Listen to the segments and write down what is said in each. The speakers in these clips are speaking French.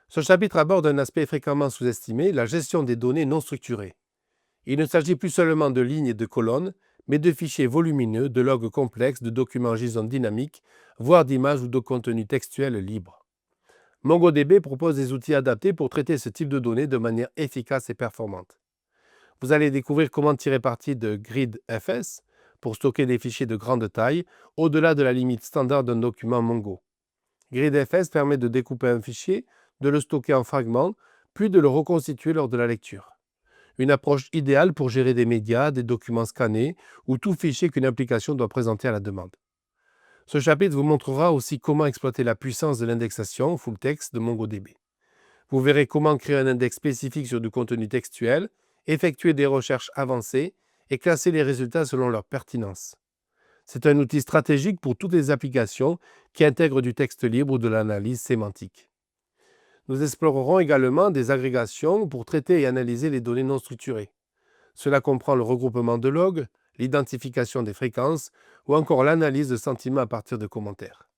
Ce chapitre aborde un aspect fréquemment sous-estimé, la gestion des données non structurées. Il ne s'agit plus seulement de lignes et de colonnes, mais de fichiers volumineux, de logs complexes, de documents JSON dynamiques, voire d'images ou de contenus textuels libres. MongoDB propose des outils adaptés pour traiter ce type de données de manière efficace et performante. Vous allez découvrir comment tirer parti de GridFS pour stocker des fichiers de grande taille au-delà de la limite standard d'un document Mongo. GridFS permet de découper un fichier, de le stocker en fragments, puis de le reconstituer lors de la lecture. Une approche idéale pour gérer des médias, des documents scannés ou tout fichier qu'une application doit présenter à la demande. Ce chapitre vous montrera aussi comment exploiter la puissance de l'indexation full text de MongoDB. Vous verrez comment créer un index spécifique sur du contenu textuel, effectuer des recherches avancées et classer les résultats selon leur pertinence. C'est un outil stratégique pour toutes les applications qui intègrent du texte libre ou de l'analyse sémantique. Nous explorerons également des agrégations pour traiter et analyser les données non structurées. Cela comprend le regroupement de logs, l'identification des fréquences ou encore l'analyse de sentiments à partir de commentaires.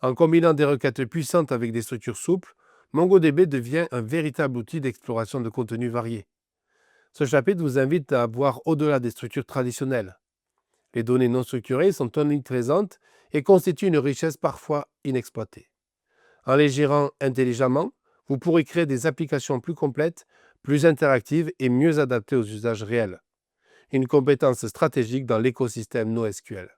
En combinant des requêtes puissantes avec des structures souples, MongoDB devient un véritable outil d'exploration de contenus variés. Ce chapitre vous invite à voir au-delà des structures traditionnelles. Les données non structurées sont omniprésentes et constituent une richesse parfois inexploitée. En les gérant intelligemment, vous pourrez créer des applications plus complètes, plus interactives et mieux adaptées aux usages réels. Une compétence stratégique dans l'écosystème NoSQL.